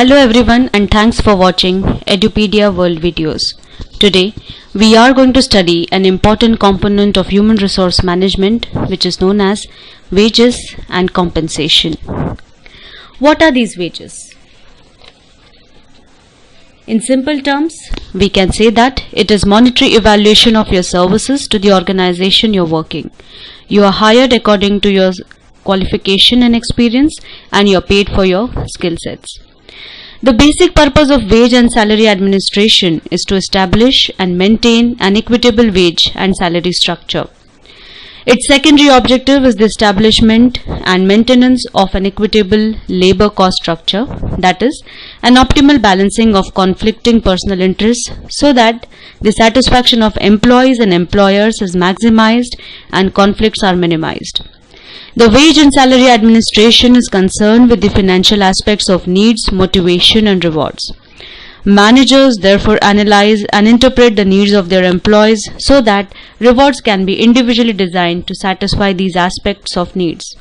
Hello everyone and thanks for watching Edupedia World Videos. Today we are going to study an important component of human resource management which is known as wages and compensation. What are these wages? In simple terms, we can say that it is monetary evaluation of your services to the organization you're working. You are hired according to your qualification and experience and you are paid for your skill sets. The basic purpose of wage and salary administration is to establish and maintain an equitable wage and salary structure. Its secondary objective is the establishment and maintenance of an equitable labor cost structure, that is, an optimal balancing of conflicting personal interests so that the satisfaction of employees and employers is maximized and conflicts are minimized. The wage and salary administration is concerned with the financial aspects of needs, motivation and rewards. Managers therefore analyze and interpret the needs of their employees so that rewards can be individually designed to satisfy these aspects of needs.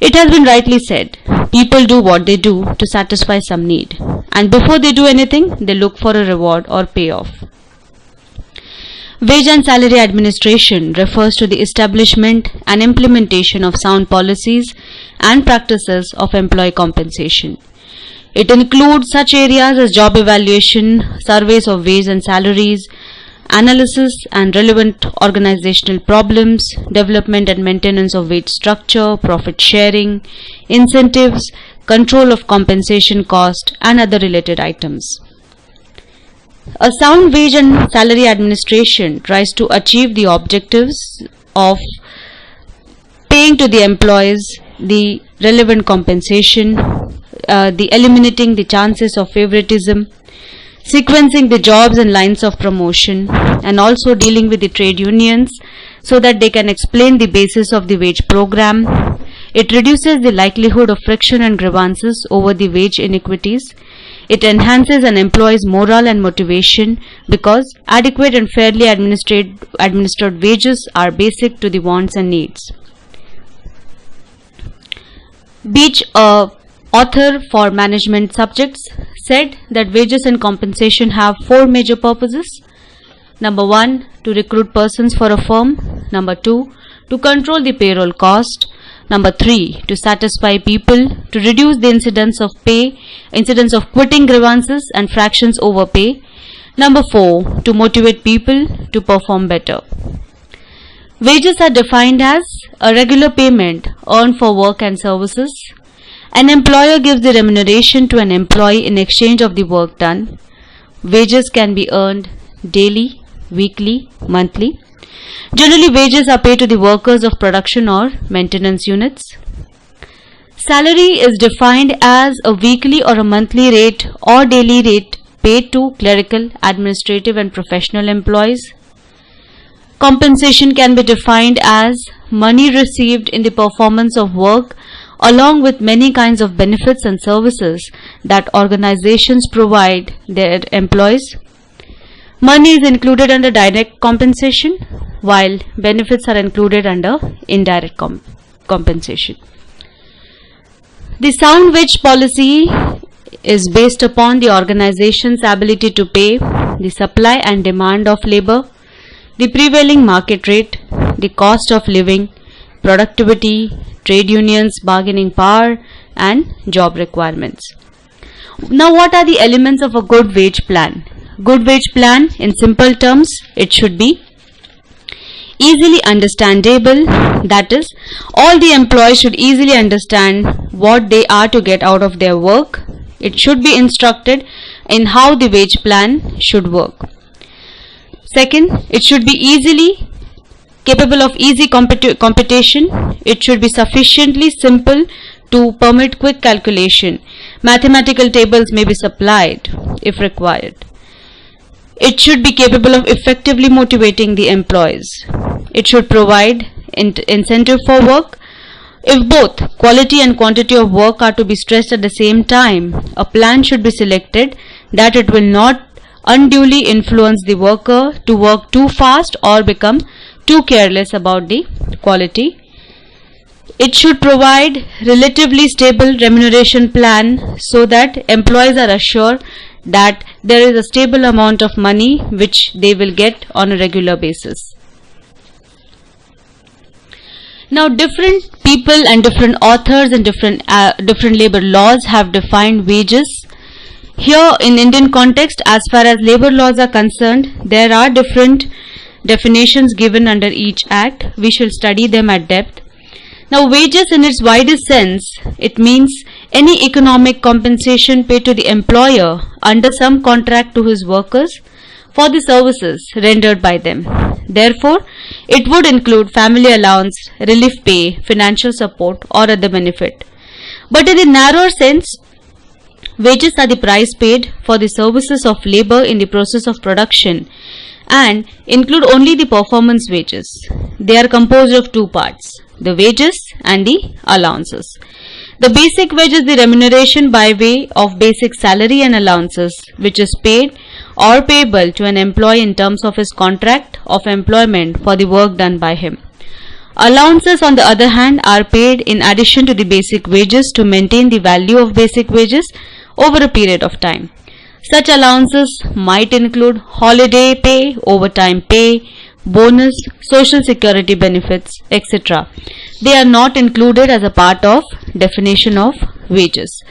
It has been rightly said, people do what they do to satisfy some need, and before they do anything, they look for a reward or payoff. Wage and salary administration refers to the establishment and implementation of sound policies and practices of employee compensation. It includes such areas as job evaluation, surveys of wage and salaries, analysis and relevant organizational problems, development and maintenance of wage structure, profit sharing, incentives, control of compensation cost, and other related items. A sound wage and salary administration tries to achieve the objectives of paying to the employees the relevant compensation, eliminating the chances of favoritism, sequencing the jobs and lines of promotion, and also dealing with the trade unions so that they can explain the basis of the wage program. It reduces the likelihood of friction and grievances over the wage inequities. It enhances an employee's morale and motivation because adequate and fairly administered wages are basic to the wants and needs. Beach, author for management subjects, said that wages and compensation have four major purposes. Number 1, to recruit persons for a firm. Number 2, to control the payroll cost. Number 3, to satisfy people, to reduce the incidence of quitting grievances and fractions over pay. Number 4, to motivate people to perform better. Wages are defined as a regular payment earned for work and services. An employer gives the remuneration to an employee in exchange of the work done. Wages can be earned daily, weekly, monthly. Generally, wages are paid to the workers of production or maintenance units. Salary is defined as a weekly or a monthly rate or daily rate paid to clerical, administrative and professional employees. Compensation can be defined as money received in the performance of work along with many kinds of benefits and services that organizations provide their employees. Money is included under direct compensation, while benefits are included under indirect compensation. The sound wage policy is based upon the organization's ability to pay the supply and demand of labor, the prevailing market rate, the cost of living, productivity, trade unions, bargaining power, and job requirements. Now, what are the elements of a good wage plan? Good wage plan, in simple terms, it should be easily understandable, that is, all the employees should easily understand what they are to get out of their work. It should be instructed in how the wage plan should work. Second, it should be easily capable of easy computation. It should be sufficiently simple to permit quick calculation. Mathematical tables may be supplied if required. It should be capable of effectively motivating the employees. It should provide incentive for work. If both quality and quantity of work are to be stressed at the same time, a plan should be selected that it will not unduly influence the worker to work too fast or become too careless about the quality. It should provide relatively stable remuneration plan so that employees are assured that there is a stable amount of money which they will get on a regular basis. Now, different people and different authors and different labor laws have defined wages. Here in Indian context, as far as labor laws are concerned, there are different definitions given under each act. We shall study them at depth. Now, wages in its widest sense, it means any economic compensation paid to the employer under some contract to his workers for the services rendered by them. Therefore, it would include family allowance, relief pay, financial support or other benefit. But in the narrower sense, wages are the price paid for the services of labor in the process of production and include only the performance wages. They are composed of two parts, the wages and the allowances. The basic wage is the remuneration by way of basic salary and allowances which is paid or payable to an employee in terms of his contract of employment for the work done by him. Allowances, on the other hand, are paid in addition to the basic wages to maintain the value of basic wages over a period of time. Such allowances might include holiday pay, overtime pay, bonus, social security benefits, etc. They are not included as a part of definition of wages.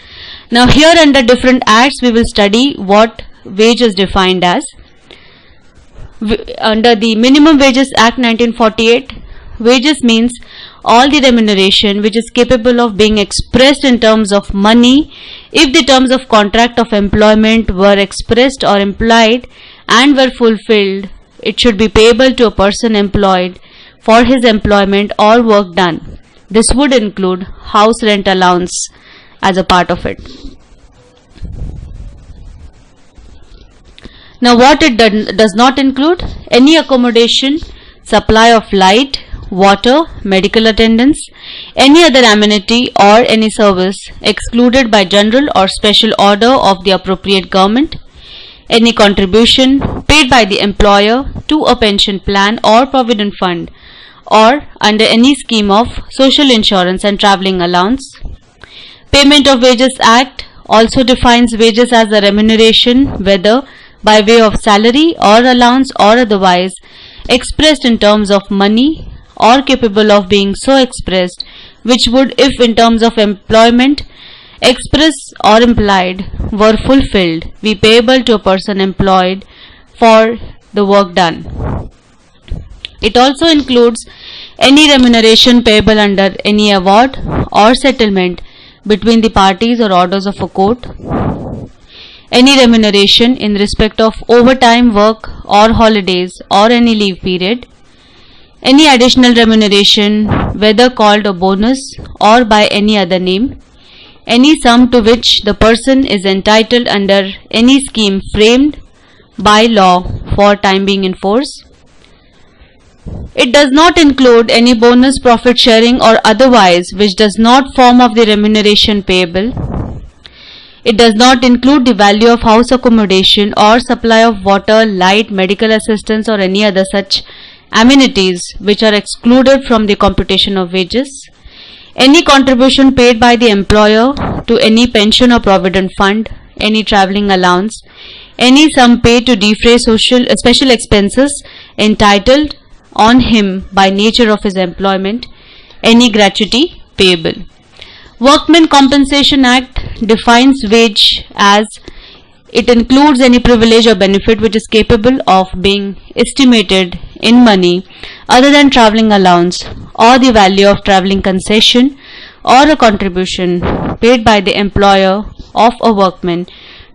Now here under different acts we will study what wage is defined as. Under the Minimum Wages Act 1948, wages means all the remuneration which is capable of being expressed in terms of money if the terms of contract of employment were expressed or implied and were fulfilled. It should be payable to a person employed for his employment or work done. This would include house rent allowance as a part of it. Now what it does not include: any accommodation, supply of light, water, medical attendance, any other amenity or any service excluded by general or special order of the appropriate government, any contribution paid by the employer to a pension plan or provident fund or under any scheme of social insurance and travelling allowance. Payment of Wages Act also defines wages as the remuneration, whether by way of salary or allowance or otherwise, expressed in terms of money or capable of being so expressed, which would, if in terms of employment express or implied, were fulfilled, be payable to a person employed for the work done. It also includes any remuneration payable under any award or settlement between the parties or orders of a court, any remuneration in respect of overtime work or holidays or any leave period, any additional remuneration whether called a bonus or by any other name, any sum to which the person is entitled under any scheme framed by law for time being in force. It does not include any bonus, profit sharing or otherwise which does not form of the remuneration payable. It does not include the value of house accommodation or supply of water, light, medical assistance or any other such amenities which are excluded from the computation of wages. Any contribution paid by the employer to any pension or provident fund, any travelling allowance, any sum paid to defray special expenses entitled on him by nature of his employment, any gratuity payable. Workmen Compensation Act defines wage as it includes any privilege or benefit which is capable of being estimated in money other than travelling allowance or the value of travelling concession or a contribution paid by the employer of a workman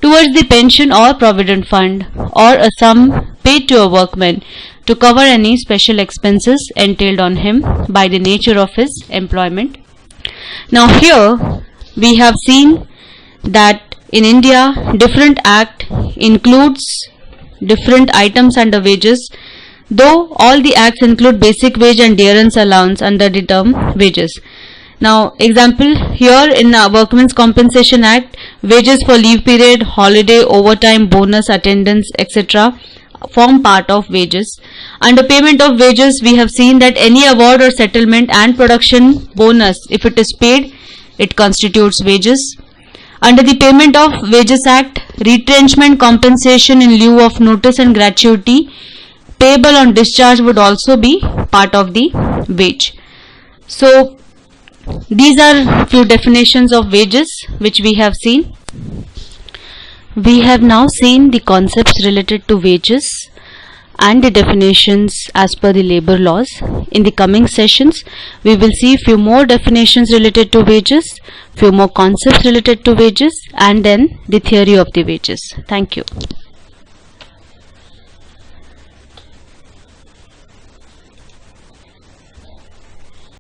towards the pension or provident fund or a sum paid to a workman to cover any special expenses entailed on him by the nature of his employment. Now here we have seen that in India different act includes different items under wages, though all the acts include basic wage and dearance allowance under the term wages. Now example, here in the Workmen's Compensation Act, wages for leave period, holiday, overtime, bonus, attendance, etc. form part of wages. Under payment of wages, we have seen that any award or settlement and production bonus, if it is paid, it constitutes wages. Under the Payment of Wages Act, retrenchment compensation in lieu of notice and gratuity payable on discharge would also be part of the wage. So these are few definitions of wages which we have seen. We have now seen the concepts related to wages and the definitions as per the labor laws. In the coming sessions, we will see few more definitions related to wages, few more concepts related to wages, and then the theory of the wages. Thank you.